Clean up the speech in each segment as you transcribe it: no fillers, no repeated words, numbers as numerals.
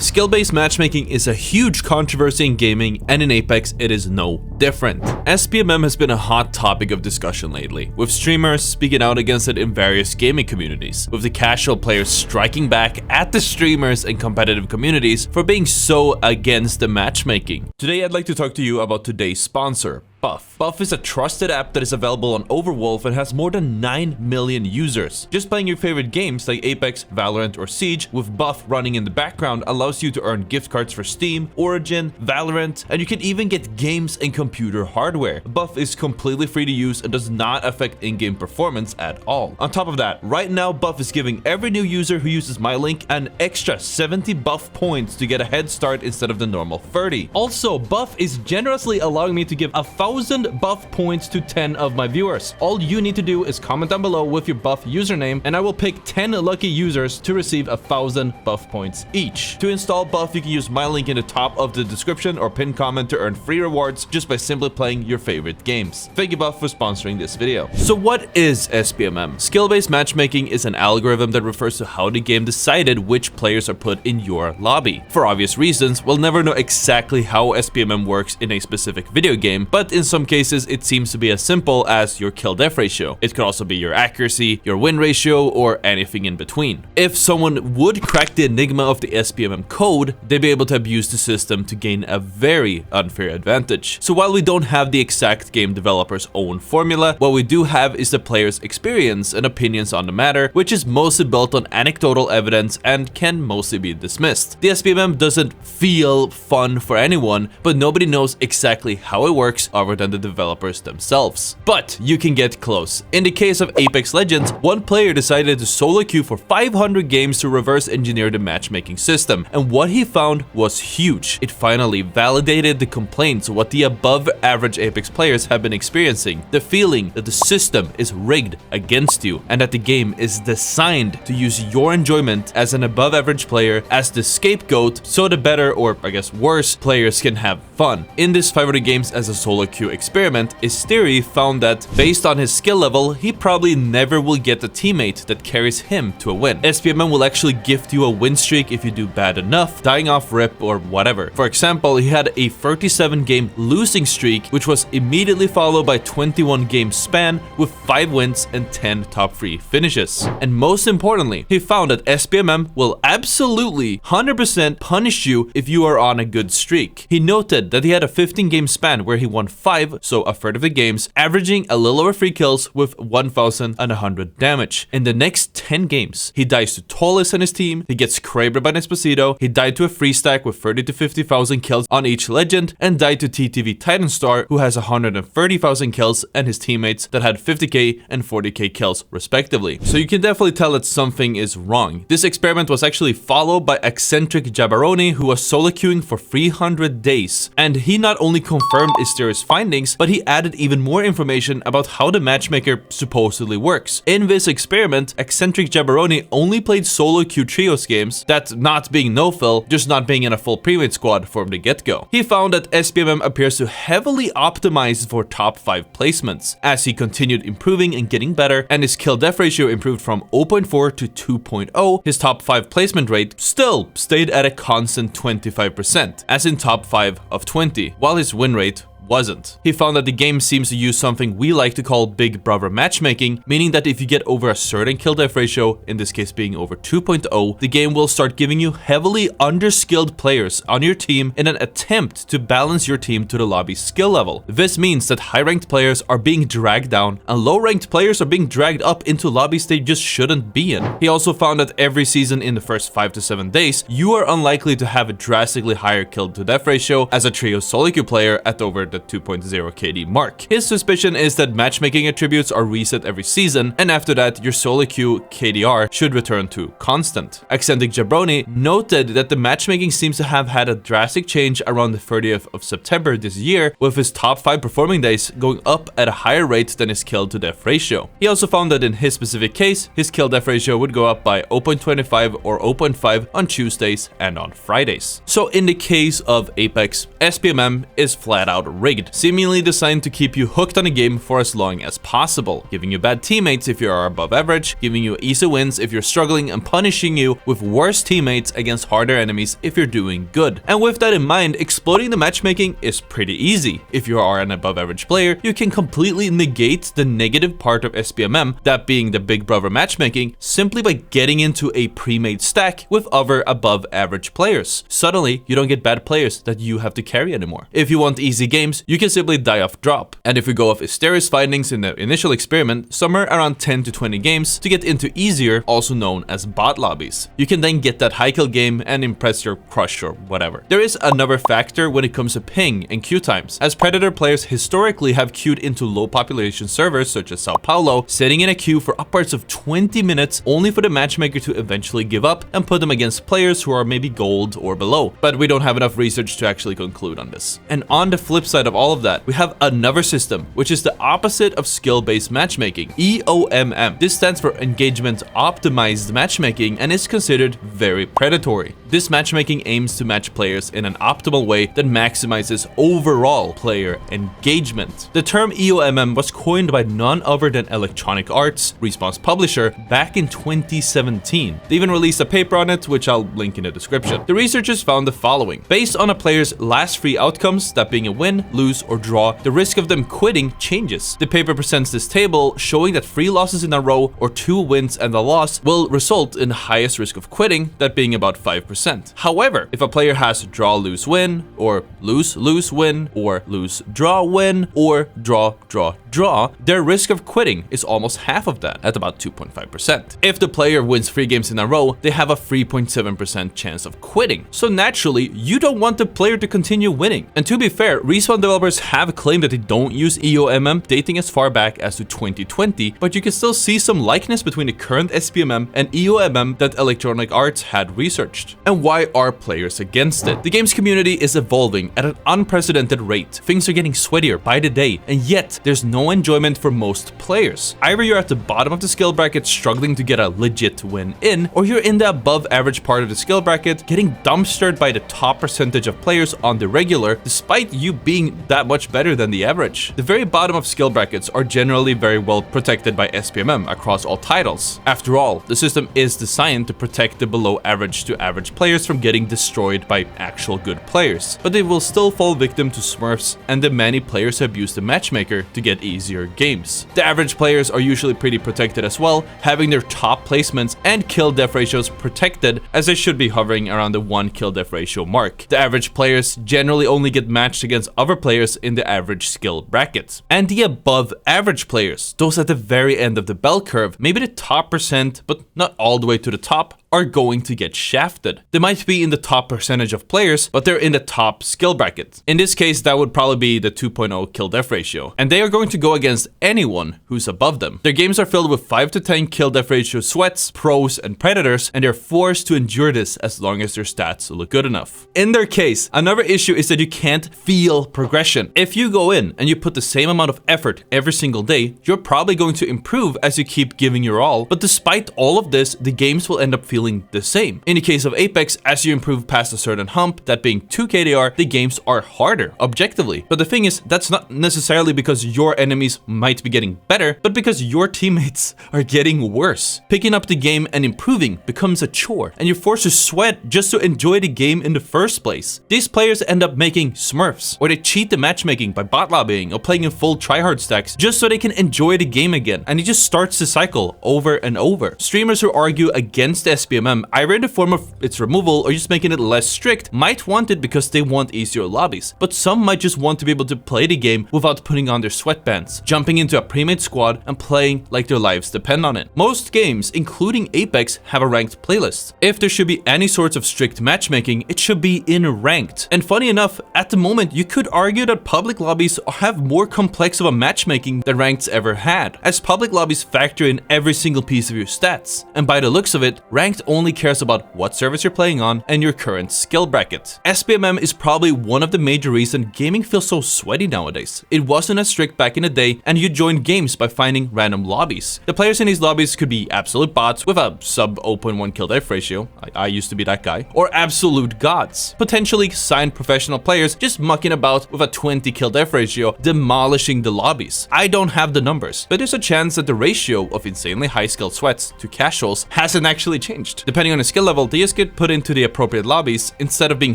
Skill-based matchmaking is a huge controversy in gaming, and in Apex it is no different. SBMM has been a hot topic of discussion lately, with streamers speaking out against it in various gaming communities, with the casual players striking back at the streamers and competitive communities for being so against the matchmaking. Today I'd like to talk to you about today's sponsor, Buff. Buff is a trusted app that is available on Overwolf and has more than 9 million users. Just playing your favorite games like Apex, Valorant, or Siege with Buff running in the background allows you to earn gift cards for Steam, Origin, Valorant, and you can even get games and computer hardware. Buff is completely free to use and does not affect in-game performance at all. On top of that, right now Buff is giving every new user who uses my link an extra 70 Buff points to get a head start instead of the normal 30. Also, Buff is generously allowing me to give 1,000 Buff points to 10 of my viewers. All you need to do is comment down below with your Buff username, and I will pick 10 lucky users to receive 1,000 Buff points each. To install Buff, you can use my link in the top of the description or pinned comment to earn free rewards just by simply playing your favorite games. Thank you, Buff, for sponsoring this video. So what is SBMM? Skill-based matchmaking is an algorithm that refers to how the game decided which players are put in your lobby. For obvious reasons, we'll never know exactly how SBMM works in a specific video game, but in some cases it seems to be as simple as your kill-death ratio. It could also be your accuracy, your win ratio, or anything in between. If someone would crack the enigma of the SBMM code, they'd be able to abuse the system to gain a very unfair advantage. So while we don't have the exact game developer's own formula, what we do have is the player's experience and opinions on the matter, which is mostly built on anecdotal evidence and can mostly be dismissed. The SBMM doesn't feel fun for anyone, but nobody knows exactly how it works other than the developers themselves. But you can get close. In the case of Apex Legends, one player decided to solo queue for 500 games to reverse engineer the matchmaking system, and what he found was huge. It finally validated the complaints of what the above average Apex players have been experiencing, the feeling that the system is rigged against you and that the game is designed to use your enjoyment as an above average player as the scapegoat so the better, or I guess worse, players can have fun. In this 500 games as a solo queue experiment, his theory found that based on his skill level, he probably never will get a teammate that carries him to a win. SBMM will actually gift you a win streak if you do bad enough, dying off rip or whatever. For example, he had a 37 game losing streak, which was immediately followed by 21 game span with 5 wins and 10 top 3 finishes. And most importantly, he found that SBMM will absolutely 100% punish you if you are on a good streak. He noted that he had a 15 game span where he won 5, so a third of the games, averaging a little over 3 kills with 1,100 damage. In the next 10 games, he dies to Tallest and his team, he gets Kraber by Nesposito, he died to a free stack with 30 to 50,000 kills on each legend, and died to TTV Titanstar, who has 130,000 kills, and his teammates that had 50k and 40k kills respectively. So you can definitely tell that something is wrong. This experiment was actually followed by eccentric Jabaroni, who was solo queuing for 300 days, and he not only confirmed his theory's findings, but he added even more information about how the matchmaker supposedly works. In this experiment, eccentric Jabaroni only played solo queue trios games, that not being no-fill, just not being in a full premade squad from the get-go. He found that SBMM appears to heavily optimize for top 5 placements. As he continued improving and getting better, and his kill-death ratio improved from 0.4 to 2.0, his top 5 placement rate still stayed at a constant 25%, as in top 5 of 20, while his win rate wasn't. He found that the game seems to use something we like to call Big Brother matchmaking, meaning that if you get over a certain kill-death ratio, in this case being over 2.0, the game will start giving you heavily underskilled players on your team in an attempt to balance your team to the lobby's skill level. This means that high-ranked players are being dragged down and low-ranked players are being dragged up into lobbies they just shouldn't be in. He also found that every season in the first 5 to 7 days, you are unlikely to have a drastically higher kill-to-death ratio as a trio solo queue player at over the 2.0 KD mark. His suspicion is that matchmaking attributes are reset every season, and after that, your solo queue KDR should return to constant. Eccentric Jabroni noted that the matchmaking seems to have had a drastic change around the 30th of September this year, with his top 5 performing days going up at a higher rate than his kill-to-death ratio. He also found that in his specific case, his kill-death ratio would go up by 0.25 or 0.5 on Tuesdays and on Fridays. So in the case of Apex, SBMM is flat out rigged, seemingly designed to keep you hooked on a game for as long as possible, giving you bad teammates if you are above average, giving you easy wins if you're struggling, and punishing you with worse teammates against harder enemies if you're doing good. And with that in mind, exploiting the matchmaking is pretty easy. If you are an above average player, you can completely negate the negative part of SBMM, that being the big brother matchmaking, simply by getting into a pre-made stack with other above average players. Suddenly, you don't get bad players that you have to carry anymore. If you want easy games, you can simply die off drop. And if we go off Asteri's findings in the initial experiment, somewhere around 10 to 20 games to get into easier, also known as bot lobbies. You can then get that high kill game and impress your crush or whatever. There is another factor when it comes to ping and queue times, as Predator players historically have queued into low population servers such as Sao Paulo, sitting in a queue for upwards of 20 minutes only for the matchmaker to eventually give up and put them against players who are maybe gold or below. But we don't have enough research to actually conclude on this. And on the flip side of all of that, we have another system, which is the opposite of skill-based matchmaking, EOMM. This stands for Engagement Optimized Matchmaking and is considered very predatory. This matchmaking aims to match players in an optimal way that maximizes overall player engagement. The term EOMM was coined by none other than Electronic Arts, Respawn's publisher, back in 2017. They even released a paper on it, which I'll link in the description. The researchers found the following. Based on a player's last 3 outcomes, that being a win, lose, or draw, the risk of them quitting changes. The paper presents this table showing that 3 losses in a row or 2 wins and a loss will result in the highest risk of quitting, that being about 5%. However, if a player has draw, lose, win, or lose, lose, win, or lose, draw, win, or draw, draw, draw, their risk of quitting is almost half of that, at about 2.5%. If the player wins 3 games in a row, they have a 3.7% chance of quitting. So naturally, you don't want the player to continue winning. And to be fair, Respawn developers have claimed that they don't use EOMM, dating as far back as to 2020, but you can still see some likeness between the current SBMM and EOMM that Electronic Arts had researched. And why are players against it? The games community is evolving at an unprecedented rate. Things are getting sweatier by the day, and yet there's no enjoyment for most players. Either you're at the bottom of the skill bracket struggling to get a legit win in, or you're in the above average part of the skill bracket getting dumpstered by the top percentage of players on the regular, despite you being that much better than the average. The very bottom of skill brackets are generally very well protected by SBMM across all titles. After all, the system is designed to protect the below average to average players from getting destroyed by actual good players, but they will still fall victim to smurfs and the many players who abuse the matchmaker to get easier games. The average players are usually pretty protected as well, having their top placements and kill death ratios protected, as they should be hovering around the 1 kill death ratio mark. The average players generally only get matched against other players in the average skill brackets. And the above average players, those at the very end of the bell curve, maybe the top percent, but not all the way to the top, are going to get shafted. They might be in the top percentage of players, but they're in the top skill bracket. In this case, that would probably be the 2.0 kill death ratio, and they are going to go against anyone who's above them. Their games are filled with 5 to 10 kill death ratio sweats, pros, and predators, and they're forced to endure this as long as their stats look good enough. In their case, another issue is that you can't feel progression. If you go in and you put the same amount of effort every single day, you're probably going to improve as you keep giving your all, but despite all of this, the games will end up feeling the same. In the case of Apex, as you improve past a certain hump, that being 2 KDR, the games are harder, objectively. But the thing is, that's not necessarily because your enemies might be getting better, but because your teammates are getting worse. Picking up the game and improving becomes a chore, and you're forced to sweat just to enjoy the game in the first place. These players end up making smurfs, or they cheat the matchmaking by bot lobbying or playing in full tryhard stacks just so they can enjoy the game again, and it just starts the cycle over and over. Streamers who argue against SBMM, either in the form of its removal or just making it less strict, might want it because they want easier lobbies, but some might just want to be able to play the game without putting on their sweatbands, jumping into a pre-made squad and playing like their lives depend on it. Most games, including Apex, have a ranked playlist. If there should be any sorts of strict matchmaking, it should be in ranked. And funny enough, at the moment, you could argue that public lobbies have more complex of a matchmaking than ranked's ever had, as public lobbies factor in every single piece of your stats. And by the looks of it, ranked It only cares about what service you're playing on and your current skill bracket. SBMM is probably one of the major reasons gaming feels so sweaty nowadays. It wasn't as strict back in the day, and you joined games by finding random lobbies. The players in these lobbies could be absolute bots with a sub-open 1 kill death ratio, I used to be that guy, or absolute gods, potentially signed professional players just mucking about with a 20 kill death ratio, demolishing the lobbies. I don't have the numbers, but there's a chance that the ratio of insanely high skilled sweats to casuals hasn't actually changed. Depending on the skill level, they just get put into the appropriate lobbies instead of being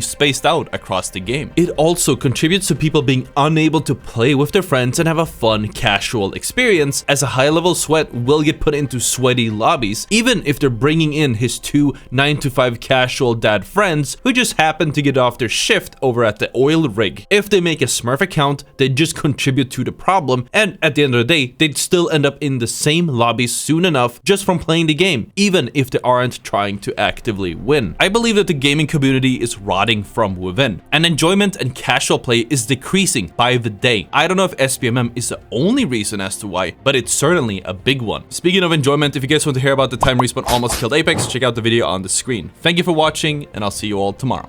spaced out across the game. It also contributes to people being unable to play with their friends and have a fun casual experience, as a high level sweat will get put into sweaty lobbies even if they're bringing in his 2 9-to-5 casual dad friends who just happen to get off their shift over at the oil rig. If they make a Smurf account, they just contribute to the problem, and at the end of the day, they'd still end up in the same lobbies soon enough just from playing the game, even if they aren't trying to actively win. I believe that the gaming community is rotting from within, and enjoyment and casual play is decreasing by the day. I don't know if SBMM is the only reason as to why, but it's certainly a big one. Speaking of enjoyment, if you guys want to hear about the time Respawn almost killed Apex, check out the video on the screen. Thank you for watching, and I'll see you all tomorrow.